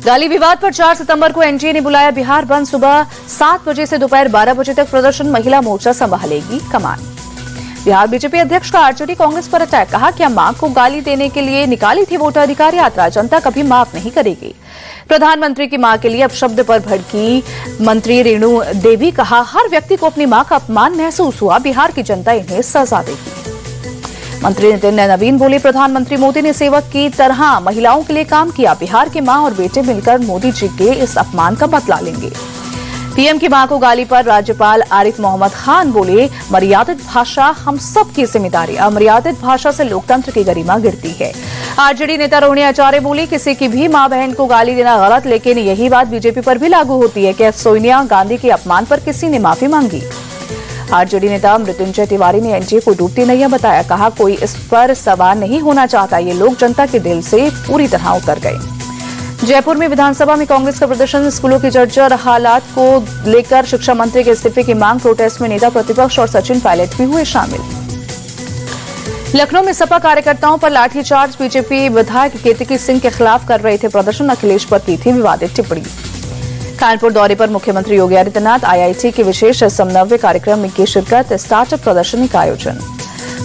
गाली विवाद पर 4 सितंबर को एनडीए ने बुलाया बिहार बंद। सुबह 7 बजे से दोपहर 12 बजे तक प्रदर्शन। महिला मोर्चा संभालेगी कमान। बिहार बीजेपी अध्यक्ष का आरजेडी कांग्रेस पर अटैक। कहा कि मां को गाली देने के लिए निकाली थी वोटाधिकार यात्रा, जनता कभी माफ नहीं करेगी। प्रधानमंत्री की मां के लिए अपशब्द पर भड़की मंत्री रेणु देवी। कहा हर व्यक्ति को अपनी मां का अपमान महसूस हुआ, बिहार की जनता इन्हें सजा देगी। मंत्री नितिन नवीन बोले प्रधानमंत्री मोदी ने सेवक की तरह महिलाओं के लिए काम किया। बिहार की मां और बेटे मिलकर मोदी जी के इस अपमान का बदला लेंगे। पीएम की मां को गाली पर राज्यपाल आरिफ मोहम्मद खान बोले मर्यादित भाषा हम सब की जिम्मेदारी, अमर्यादित भाषा से लोकतंत्र की गरिमा गिरती है। आरजेडी नेता रोहिणी आचार्य बोली किसी की भी मां बहन को गाली देना गलत, लेकिन यही बात बीजेपी पर भी लागू होती है कि सोनिया गांधी के अपमान पर किसी ने माफी मांगी। आरजेडी नेता मृत्युंजय तिवारी ने एनडीए को डूबती नैया बताया। कहा कोई इस पर सवार नहीं होना चाहता, ये लोग जनता के दिल से पूरी तरह उतर गए। जयपुर में विधानसभा में कांग्रेस का प्रदर्शन। स्कूलों की जर्जर हालात को लेकर शिक्षा मंत्री के इस्तीफे की मांग। प्रोटेस्ट में नेता प्रतिपक्ष और सचिन पायलट भी हुए शामिल। लखनऊ में सपा कार्यकर्ताओं पर लाठीचार्ज। बीजेपी विधायक केतकी सिंह के खिलाफ कर रहे थे प्रदर्शन। अखिलेश पर की थी विवादित टिप्पणी। कानपुर दौरे पर मुख्यमंत्री योगी आदित्यनाथ। आईआईटी के विशेष समन्वय कार्यक्रम में की शिरकत। स्टार्टअप प्रदर्शनी का आयोजन।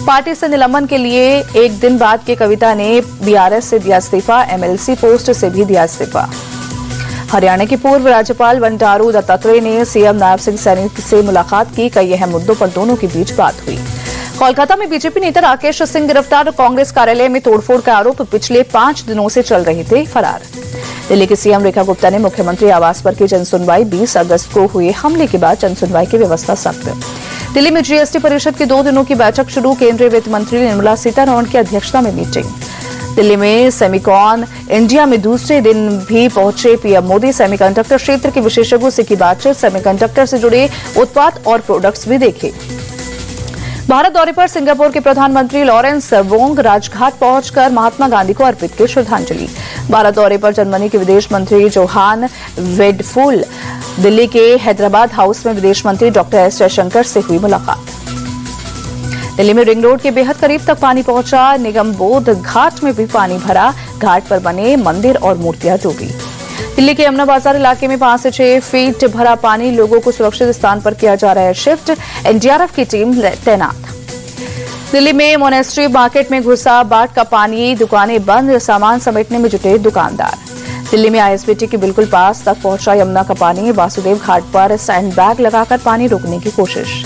पार्टी से निलंबन के लिए एक दिन बाद के कविता ने बीआरएस से दिया इस्तीफा। एमएलसी पोस्ट से भी दिया इस्तीफा। हरियाणा के पूर्व राज्यपाल बंडारू दत्तात्रेय ने सीएम नवाब सिंह सैनी से मुलाकात की। कई अहम मुद्दों पर दोनों के बीच बात हुई। कोलकाता में बीजेपी नेता राकेश सिंह गिरफ्तार। कांग्रेस कार्यालय में तोड़फोड़ का आरोप। पिछले 5 दिनों से चल रहे थे फरार। दिल्ली की सीएम रेखा गुप्ता ने मुख्यमंत्री आवास पर की जनसुनवाई। 20 अगस्त को हुए हमले के बाद जनसुनवाई की व्यवस्था सख्त। दिल्ली में जीएसटी परिषद की 2 दिनों की बैठक शुरू। केंद्रीय वित्त मंत्री निर्मला सीतारमण की अध्यक्षता में मीटिंग। दिल्ली में सेमिकॉन इंडिया में दूसरे दिन भी पहुंचे पीएम मोदी। सेमीकंडक्टर क्षेत्र के विशेषज्ञों से की बातचीत। सेमीकंडक्टर से जुड़े उत्पाद और प्रोडक्ट्स भी देखे। भारत दौरे पर सिंगापुर के प्रधानमंत्री लॉरेंस वोंग राजघाट पहुंचकर महात्मा गांधी को अर्पित की श्रद्धांजलि। भारत दौरे पर जर्मनी के विदेश मंत्री जोहान वेडफुल। दिल्ली के हैदराबाद हाउस में विदेश मंत्री डॉक्टर एस जयशंकर से हुई मुलाकात। दिल्ली में रिंग रोड के बेहद करीब तक पानी पहुंचा। निगम बोध घाट में भी पानी भरा। घाट पर बने मंदिर और मूर्तियां डूबी। दिल्ली के यमुना बाजार इलाके में 5 से 6 फीट भरा पानी। लोगों को सुरक्षित स्थान पर किया जा रहा है शिफ्ट। एनडीआरएफ की टीम तैनात। दिल्ली में मोनेस्ट्री मार्केट में घुसा बाढ़ का पानी। दुकानें बंद। सामान समेटने में जुटे दुकानदार। दिल्ली में आईएसबीटी के बिल्कुल पास तक पहुंचा यमुना का पानी। वासुदेव घाट पर सैंड बैग लगाकर पानी रोकने की कोशिश।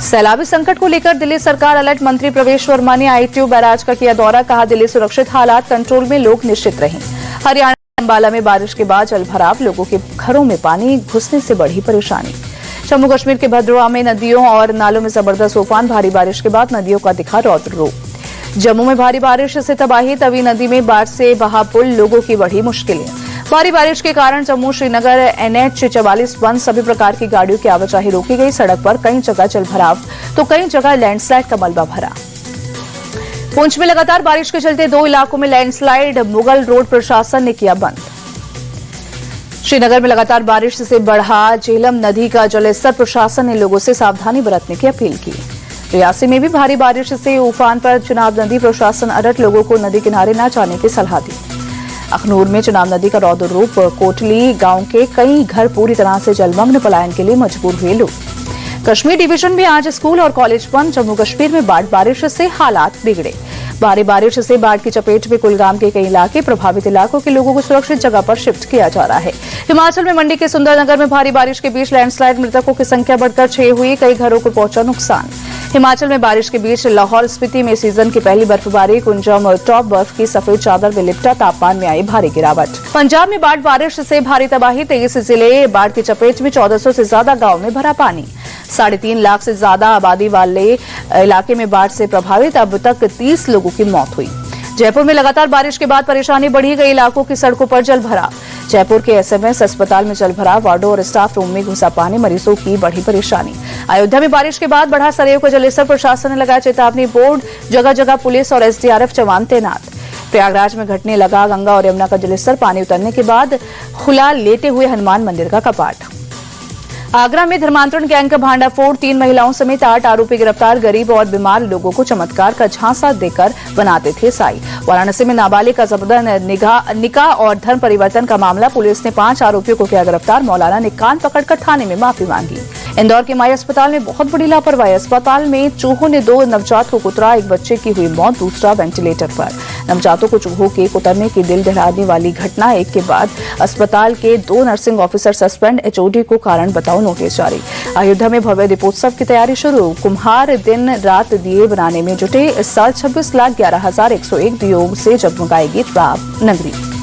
सैलाबी संकट को लेकर दिल्ली सरकार अलर्ट। मंत्री प्रवेश वर्मा ने आईटीओ बैराज का किया दौरा। कहा दिल्ली सुरक्षित हालात कंट्रोल में, लोग निश्चित रहें। हरियाणा अंबाला में बारिश के बाद जलभराव। लोगों के घरों में पानी घुसने से बढ़ी परेशानी। जम्मू कश्मीर के भद्रवा में नदियों और नालों में जबरदस्त उफान। भारी बारिश के बाद नदियों का दिखा रौद्र रूप। जम्मू में भारी बारिश से तबाही। तवी नदी में बाढ़ से बहा पुल। लोगों की बढ़ी मुश्किलें। भारी बारिश के कारण जम्मू श्रीनगर एनएच 44 बंद। सभी प्रकार की गाड़ियों की आवाजाही रोकी गई। सड़क पर कई जगह जलभराव तो कई जगह लैंडस्लाइड का मलबा भरा। पुंछ में लगातार बारिश के चलते 2 इलाकों में लैंडस्लाइड। मुगल रोड प्रशासन ने किया बंद। श्रीनगर में लगातार बारिश से बढ़ा झेलम नदी का जलस्तर। प्रशासन ने लोगों से सावधानी बरतने की अपील की। रियासी में भी भारी बारिश से उफान पर चुनाव नदी। प्रशासन अलर्ट। लोगों को नदी किनारे न जाने की सलाह दी। अखनूर में चुनाव नदी का रौद्र रूप। कोटली गांव के कई घर पूरी तरह से जलमग्न। पलायन के लिए मजबूर हुए लोग। कश्मीर डिवीजन में आज स्कूल और कॉलेज बंद। जम्मू कश्मीर में बारिश से हालात बिगड़े। भारी बारिश से बाढ़ की चपेट में कुलगाम के कई इलाके। प्रभावित इलाकों के लोगों को सुरक्षित जगह पर शिफ्ट किया जा रहा है। हिमाचल में मंडी के सुंदरनगर में भारी बारिश के बीच लैंडस्लाइड। मृतकों की संख्या बढ़कर 6 हुई। कई घरों को पहुंचा नुकसान। हिमाचल में बारिश के बीच लाहौल स्पीति में सीजन की पहली बर्फबारी। कुंजम टॉप बर्फ की सफेद चादर में लिपटा। तापमान में आई भारी गिरावट। पंजाब में बाढ़ बारिश से भारी तबाही। 23 जिले बाढ़ की चपेट में। 1400 से ज्यादा गांव में भरा पानी। 3.5 लाख से ज्यादा आबादी वाले इलाके में बाढ़ से प्रभावित। अब तक 30 लोगों की मौत हुई। जयपुर में लगातार बारिश के बाद परेशानी बढ़ी। गई इलाकों की सड़कों पर जल भरा। जयपुर के एसएमएस अस्पताल में जल भरा। वार्डों और स्टाफ रूम में घुसा पानी। मरीजों की बढ़ी परेशानी। अयोध्या में बारिश के बाद बढ़ा सरयू का जलस्तर। प्रशासन ने लगाया चेतावनी बोर्ड। जगह जगह पुलिस और एसडीआरएफ जवान तैनात। प्रयागराज में घटने लगा गंगा और यमुना का जलस्तर। पानी उतरने के बाद खुला लेटे हुए हनुमान मंदिर का कपाट। आगरा में धर्मांतरण गैंग का भांडाफोड़, 3 महिलाओं समेत 8 आरोपी गिरफ्तार। गरीब और बीमार लोगों को चमत्कार का झांसा देकर बनाते थे साई। वाराणसी में नाबालिग का जबरदस्त निकाह और धर्म परिवर्तन का मामला, पुलिस ने 5 आरोपियों को किया गिरफ्तार। मौलाना ने कान पकड़कर थाने में माफी मांगी। इंदौर के माई अस्पताल में बहुत बड़ी लापरवाही, अस्पताल में चूहों ने 2 नवजात को कुतरा, एक बच्चे की हुई मौत, दूसरा वेंटिलेटर पर। नवजातों को चूहों के कुतरने की दिल दहलाने वाली घटना, एक के बाद अस्पताल के 2 नर्सिंग ऑफिसर सस्पेंड, एचओडी को कारण बताओ नोटिस जारी। अयोध्या में भव्य दीपोत्सव की तैयारी शुरू, कुम्हार दिन रात दिए बनाने में जुटे। इस साल 26,11,101 दियों से जगमगाएगी राम नगरी।